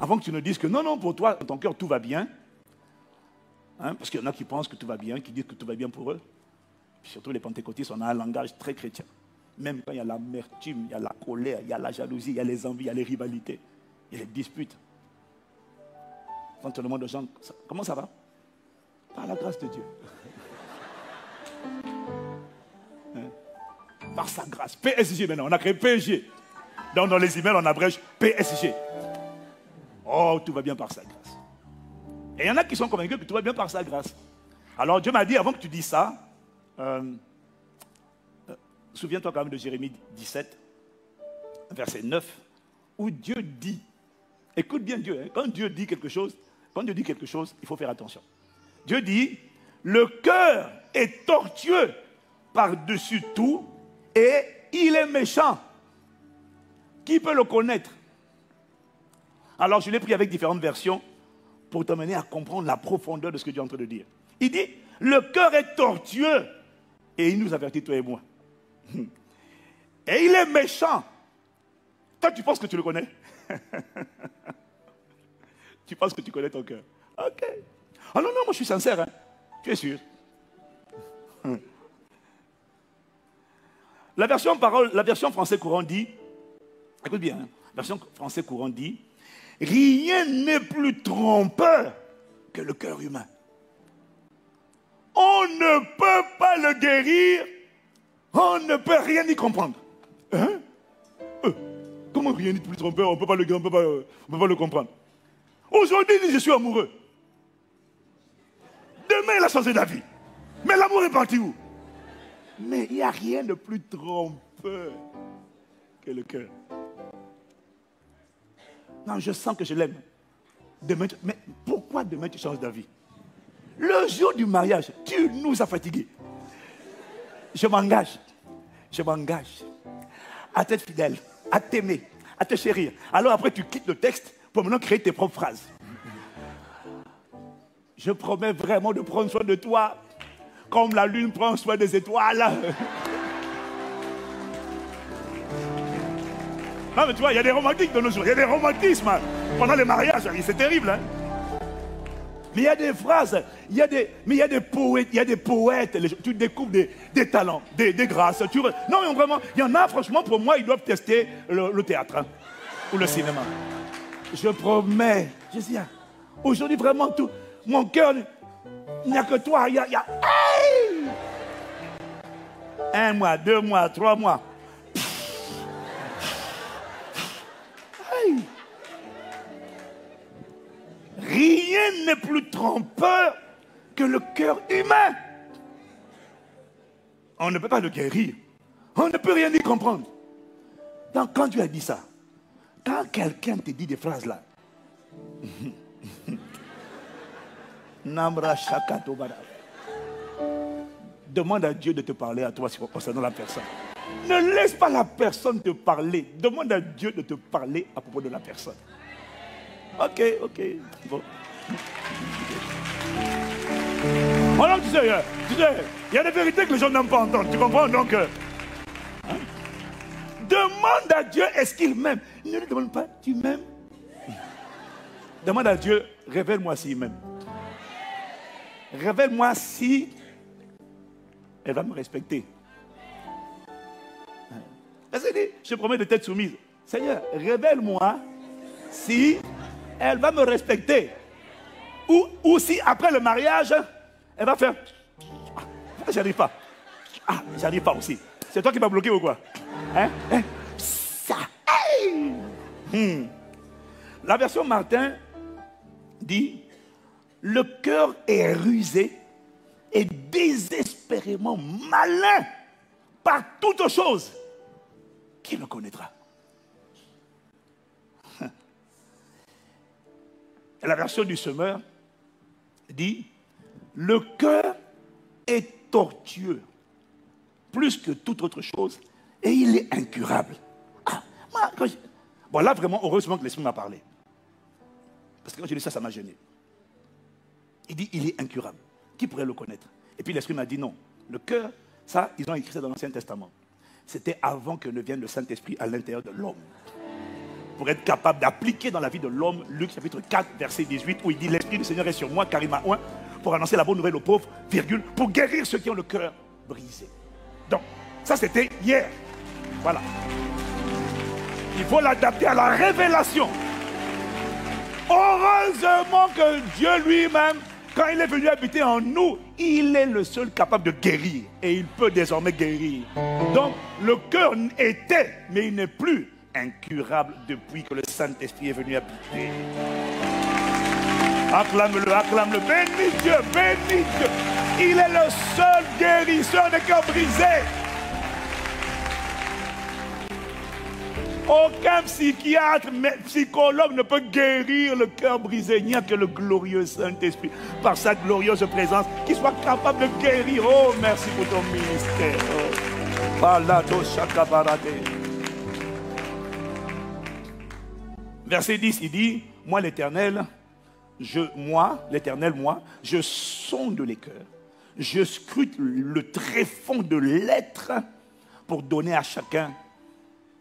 avant que tu ne dises que non, non, pour toi, dans ton cœur, tout va bien. Hein, parce qu'il y en a qui pensent que tout va bien, qui disent que tout va bien pour eux. Puis surtout les pentecôtistes, on a un langage très chrétien. Même quand il y a l'amertume, il y a la colère, il y a la jalousie, il y a les envies, il y a les rivalités, il y a les disputes. Quand tu demandes aux gens, comment ça va? Par la grâce de Dieu. Hein? Par sa grâce. PSG maintenant, on a créé PSG. Donc dans les emails, on abrège PSG. Oh, tout va bien par sa grâce. Et il y en a qui sont convaincus que tout va bien par sa grâce. Alors Dieu m'a dit, avant que tu dises ça, souviens-toi quand même de Jérémie 17, verset 9, où Dieu dit, écoute bien Dieu, hein, quand Dieu dit quelque chose, il faut faire attention. Dieu dit, le cœur est tortueux par-dessus tout et il est méchant. Qui peut le connaître? Alors je l'ai pris avec différentes versions pour t'amener à comprendre la profondeur de ce que Dieu est en train de dire. Il dit, le cœur est tortueux et il nous avertit, toi et moi. Et il est méchant. Toi, tu penses que tu le connais? Tu penses que tu connais ton cœur? Ok. Ah non, non, moi je suis sincère. Hein. Tu es sûr? La version français courant dit, écoute bien, hein, la version français courant dit, rien n'est plus trompeur que le cœur humain. On ne peut pas le guérir, on ne peut rien y comprendre. Hein? Comment rien n'est plus trompeur, on ne peut pas le guérir, on peut pas le comprendre. Aujourd'hui, il dit, je suis amoureux. Demain, il a changé d'avis. Mais l'amour est parti où? Mais il n'y a rien de plus trompeur que le cœur. Non, je sens que je l'aime. Demain, mais pourquoi demain tu changes d'avis? Le jour du mariage, tu nous as fatigués. Je m'engage à t'être fidèle, à t'aimer, à te chérir. Alors après, tu quittes le texte pour maintenant créer tes propres phrases. Je promets vraiment de prendre soin de toi comme la lune prend soin des étoiles. Non mais tu vois, il y a des romantiques de nos jours, il y a des romantismes pendant les mariages, c'est terrible. Hein? Mais il y a des phrases, il y a des poètes, tu découvres des talents, des grâces. Non mais vraiment, il y en a franchement pour moi, ils doivent tester le théâtre hein, ou le cinéma. Je promets, je dis, aujourd'hui vraiment tout, mon cœur, il n'y a que toi, il y a hey! 1 mois, 2 mois, 3 mois. Hey! Rien n'est plus trompeur que le cœur humain. On ne peut pas le guérir. On ne peut rien y comprendre. Donc quand Dieu a dit ça, quand quelqu'un te dit des phrases là, demande à Dieu de te parler à toi concernant la personne. Ne laisse pas la personne te parler. Demande à Dieu de te parler à propos de la personne. Ok. Bon. Alors tu sais, il y a des vérités que les gens n'aiment pas entendre. Tu comprends? Donc, hein? Demande à Dieu, est-ce qu'il m'aime? Ne lui demande pas, tu m'aimes? Demande à Dieu, révèle-moi s'il m'aime. Révèle-moi si elle va me respecter. Je te promets de t'être soumise. Seigneur, révèle-moi si elle va me respecter. Ou si après le mariage, elle va faire... j'arrive pas. J'arrive pas aussi. C'est toi qui m'as bloqué ou quoi? Ça. La version Martin dit, le cœur est rusé et désespérément malin par toute chose. Qui le connaîtra? Et la version du semeur dit, le cœur est tortueux plus que toute autre chose et il est incurable. Bon là vraiment, heureusement que l'Esprit m'a parlé. Parce que quand j'ai dit ça, ça m'a gêné. Il dit, il est incurable. Qui pourrait le connaître? Et puis l'Esprit m'a dit non. Le cœur, ça, ils ont écrit ça dans l'Ancien Testament. C'était avant que ne vienne le Saint-Esprit à l'intérieur de l'homme. pour être capable d'appliquer dans la vie de l'homme Luc chapitre 4, verset 18, où il dit: l'Esprit du Seigneur est sur moi, car il m'a oint pour annoncer la bonne nouvelle aux pauvres, virgule, pour guérir ceux qui ont le cœur brisé. Donc, ça c'était hier. Voilà. Il faut l'adapter à la révélation. Heureusement que Dieu lui-même, quand il est venu habiter en nous, il est le seul capable de guérir. Et il peut désormais guérir. Donc, le cœur était, mais il n'est plus incurable depuis que le Saint-Esprit est venu habiter. Acclame-le, acclame-le. Bénis Dieu, bénis Dieu. Il est le seul guérisseur des cœurs brisés. Aucun psychiatre, psychologue ne peut guérir le cœur brisé. Il n'y a que le glorieux Saint-Esprit, par sa glorieuse présence, qui soit capable de guérir. Oh, merci pour ton ministère. Verset 10, il dit: moi l'Éternel, je sonde les cœurs. Je scrute le tréfonds de l'être pour donner à chacun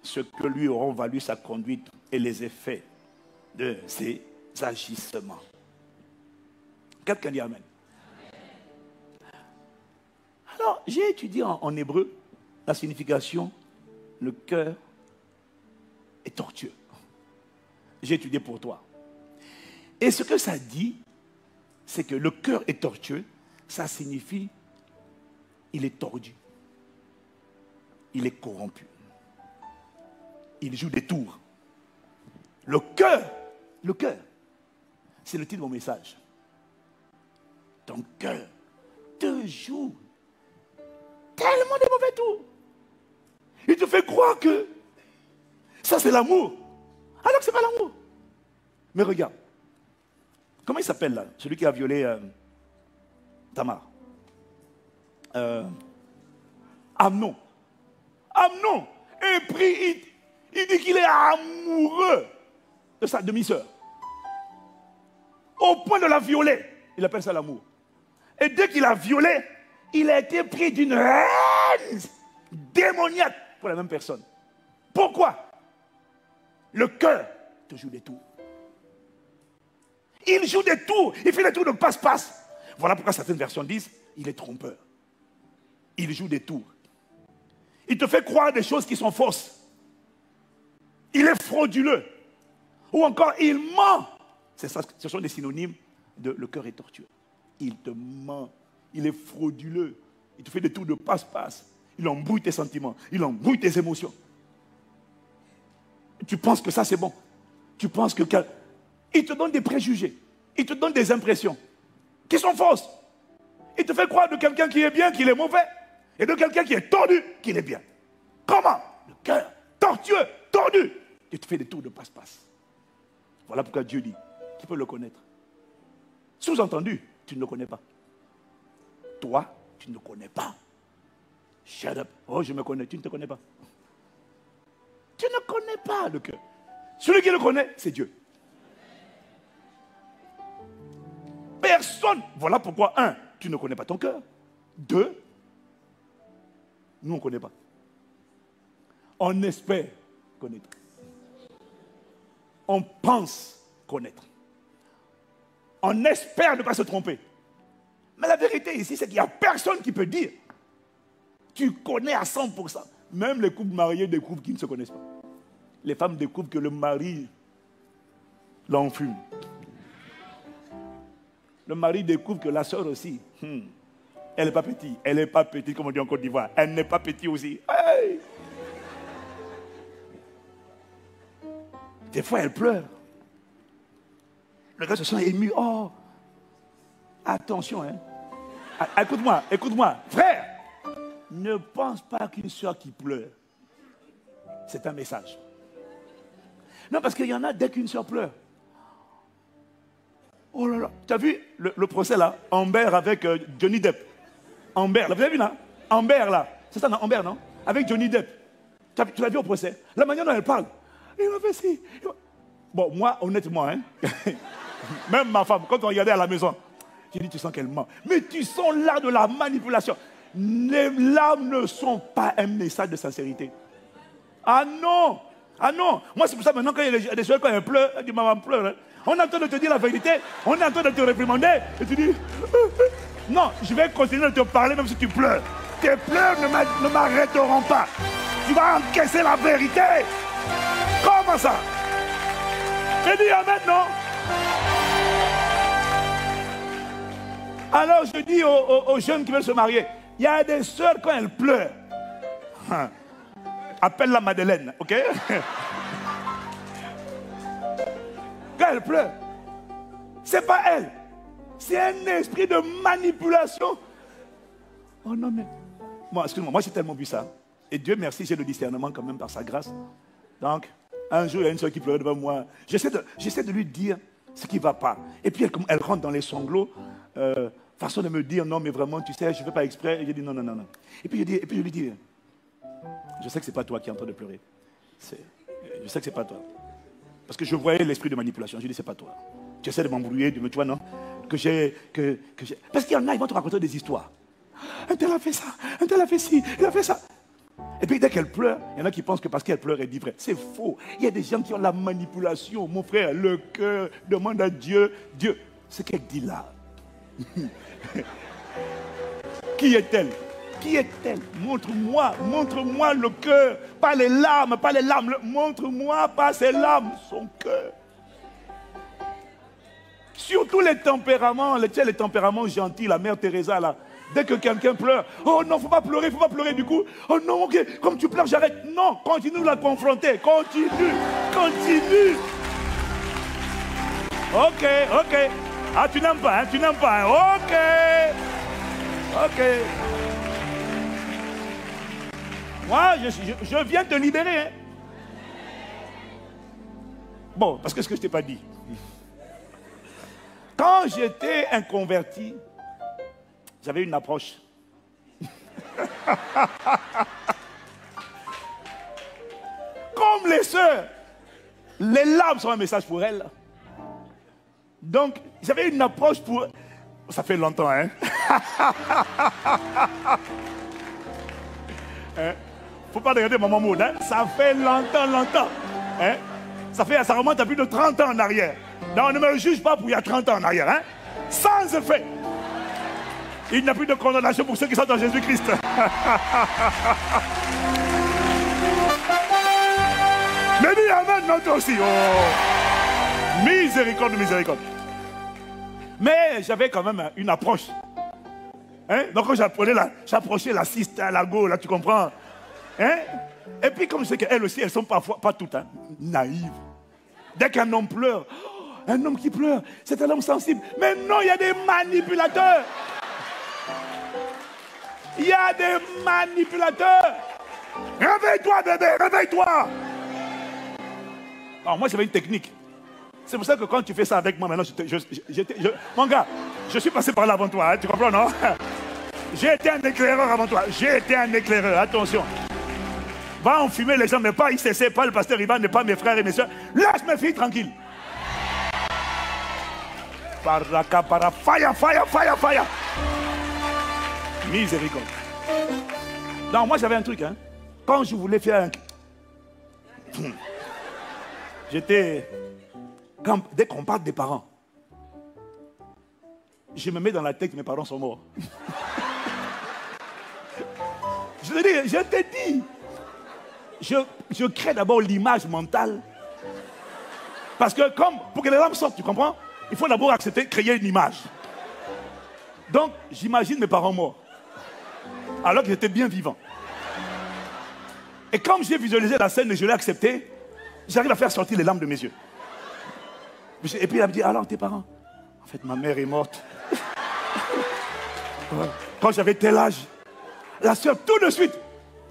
ce que lui auront valu sa conduite et les effets de ses agissements. Quelqu'un dit Amen. Alors, j'ai étudié en hébreu la signification: le cœur est tortueux. J'ai étudié pour toi. Et ce que ça dit, c'est que le cœur est tortueux. Ça signifie il est tordu. Il est corrompu. Il joue des tours. Le cœur, c'est le titre de mon message. Ton cœur te joue tellement de mauvais tours. Il te fait croire que ça c'est l'amour, alors que ce n'est pas l'amour. Mais regarde, comment il s'appelle là, celui qui a violé Tamar? Amnon. Amnon est pris. Il dit qu'il est amoureux de sa demi-sœur. Au point de la violer. Il appelle ça l'amour. Et dès qu'il a violé, il a été pris d'une haine démoniaque pour la même personne. Pourquoi? Le cœur te joue des tours. Il joue des tours. Il fait des tours de passe-passe. Voilà pourquoi certaines versions disent: il est trompeur. Il joue des tours. Il te fait croire des choses qui sont fausses. Il est frauduleux. Ou encore, il ment. Ce sont des synonymes de le cœur est tortueux. Il te ment. Il est frauduleux. Il te fait des tours de passe-passe. Il embrouille tes sentiments. Il embrouille tes émotions. Tu penses que ça c'est bon. Tu penses que... Il te donne des préjugés. Il te donne des impressions qui sont fausses. Il te fait croire de quelqu'un qui est bien qu'il est mauvais. Et de quelqu'un qui est tordu qu'il est bien. Comment? Le cœur tortueux, tordu. Tu te fais des tours de passe-passe. Voilà pourquoi Dieu dit: qui peut le connaître? Sous-entendu, tu ne le connais pas. Toi, tu ne le connais pas. Shut up. Oh, je me connais. Tu ne te connais pas. Tu ne connais pas le cœur. Celui qui le connaît, c'est Dieu. Personne. Voilà pourquoi, 1, tu ne connais pas ton cœur. 2, nous on ne connaît pas. On espère connaître. On pense connaître. On espère ne pas se tromper. Mais la vérité ici, c'est qu'il n'y a personne qui peut dire: tu connais à 100%. Même les couples mariés découvrent qu'ils ne se connaissent pas. Les femmes découvrent que le mari l'enfume. Le mari découvre que la sœur aussi, elle n'est pas petite. Elle n'est pas petite, comme on dit en Côte d'Ivoire. Elle n'est pas petite aussi. Hey! Des fois, elle pleure. Le gars se sent ému. Oh, attention, hein. Écoute-moi, écoute-moi. Frère, ne pense pas qu'une soeur qui pleure, c'est un message. Non, parce qu'il y en a, dès qu'une soeur pleure. Oh là là, tu as vu le procès là, Amber avec Johnny Depp. Amber, là, vous avez vu là? Amber là, c'est ça, non? Amber, non? Avec Johnny Depp. Tu l'as vu au procès? La manière dont elle parle. Il m'a fait ci. Bon, moi, honnêtement, hein, même ma femme, quand on regardait à la maison, j'ai dit: tu sens qu'elle ment. Mais tu sens là de la manipulation. Les larmes ne sont pas un message de sincérité. Ah non! Ah non, moi c'est pour ça maintenant quand il y a des soeurs quand elles pleurent, elles disent maman pleure. Hein. On est en train de te dire la vérité, on est en train de te réprimander, et tu dis, non, je vais continuer de te parler même si tu pleures. Tes pleurs ne m'arrêteront pas. Tu vas encaisser la vérité. Comment ça? Et dis amen, non? Alors je dis aux jeunes qui veulent se marier, il y a des sœurs quand elles pleurent. Appelle-la Madeleine, ok? Quand elle pleure, c'est pas elle. C'est un esprit de manipulation. Oh non, mais... Moi, excuse-moi, moi j'ai tellement vu ça. Et Dieu merci, j'ai le discernement quand même par sa grâce. Donc, un jour, il y a une soeur qui pleurait devant moi. J'essaie de lui dire ce qui ne va pas. Et puis, elle rentre dans les sanglots. Façon de me dire, non, mais vraiment, tu sais, je ne fais pas exprès. Et je dis, non, non, non, non. Et puis, je lui dis, je sais que ce n'est pas toi qui es en train de pleurer. Je sais que ce n'est pas toi. Parce que je voyais l'esprit de manipulation. Je lui dis, ce n'est pas toi. Tu essaies de m'embrouiller, tu vois, non? Parce qu'il y en a, ils vont te raconter des histoires. Un tel a fait ça, un tel a fait ci, il a fait ça. Et puis dès qu'elle pleure, il y en a qui pensent que parce qu'elle pleure, elle dit vrai. C'est faux. Il y a des gens qui ont la manipulation. Mon frère, le cœur demande à Dieu. Dieu, ce qu'elle dit là. Qui est-elle? Qui est-elle? Montre-moi le cœur. Pas les larmes, pas les larmes. Montre-moi pas ses larmes, son cœur. Surtout les tempéraments, les tempéraments gentils, la mère Teresa là. Dès que quelqu'un pleure, oh non, faut pas pleurer du coup. Oh non, ok, comme tu pleures, j'arrête. Non, continue de la confronter, continue. Ok. Ah, tu n'aimes pas, hein? Ok. Moi, je viens te libérer, hein. Bon, parce que ce que je t'ai pas dit. Quand j'étais inconverti, j'avais une approche. Comme les sœurs, les larmes sont un message pour elles. Donc, j'avais une approche pour... Ça fait longtemps, hein? Faut pas regarder maman Maud, hein? Ça fait longtemps. Hein? Ça remonte à plus de 30 ans en arrière. Non, ne me juge pas pour il y a 30 ans en arrière, hein? Sans effet. Il n'y a plus de condamnation pour ceux qui sont en Jésus-Christ. Mais dis amen, non, toi aussi. Oh. Miséricorde. Mais j'avais quand même une approche. Hein? Donc quand j'approchais la sister, la go, là, tu comprends? Hein? Et puis comme je sais qu'elles aussi, elles sont parfois, pas toutes, hein, naïves. Dès qu'un homme pleure, un homme qui pleure, c'est un homme sensible. Mais non, il y a des manipulateurs. Il y a des manipulateurs. Réveille-toi, bébé, réveille-toi. Alors moi, j'avais une technique. C'est pour ça que quand tu fais ça avec moi, maintenant, mon gars, je suis passé par là avant toi, hein, tu comprends, non? J'ai été un éclaireur avant toi. Attention. Va enfumer les gens, mais pas ICC, pas le pasteur Ivan, mais pas mes frères et mes soeurs. Laisse mes filles tranquilles. Fire. Miséricorde. Non, moi j'avais un truc, hein. Quand je voulais faire un... J'étais... Dès qu'on parle des parents, je me mets dans la tête que mes parents sont morts. Je te dis, je crée d'abord l'image mentale. Parce que pour que les larmes sortent, tu comprends? Il faut d'abord accepter, créer une image. Donc, j'imagine mes parents morts. Alors qu'ils étaient bien vivants. Et comme j'ai visualisé la scène et je l'ai accepté, j'arrive à faire sortir les larmes de mes yeux. Et puis il a me dit, alors tes parents? En fait, ma mère est morte. Quand j'avais tel âge, la soeur tout de suite,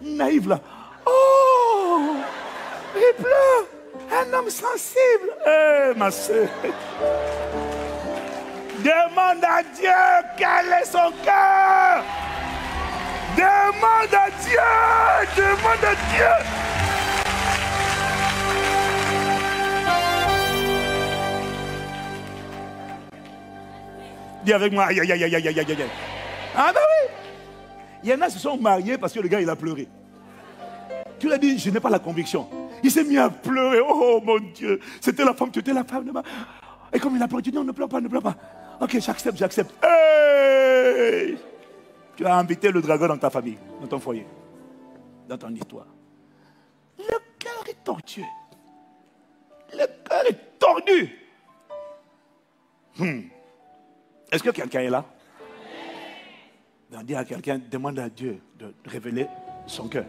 naïve là. Oh, il pleure, un homme sensible. Ma soeur. Demande à Dieu quel est son cœur. Demande à Dieu. Dis avec moi, aïe. Ah ben oui. Il y en a qui se sont mariés parce que le gars il a pleuré. Tu lui as dit, je n'ai pas la conviction. Il s'est mis à pleurer. Oh mon Dieu, c'était la femme, tu étais la femme de ma... Et comme il a pleuré, il dit non, ne pleure pas, ne pleure pas. Ok, j'accepte, j'accepte. Hey! Tu as invité le dragon dans ta famille, dans ton foyer, dans ton histoire. Le cœur est tortueux. Le cœur est tordu. Est-ce que quelqu'un est là? Donc, dire à quelqu'un, demande à Dieu de révéler son cœur.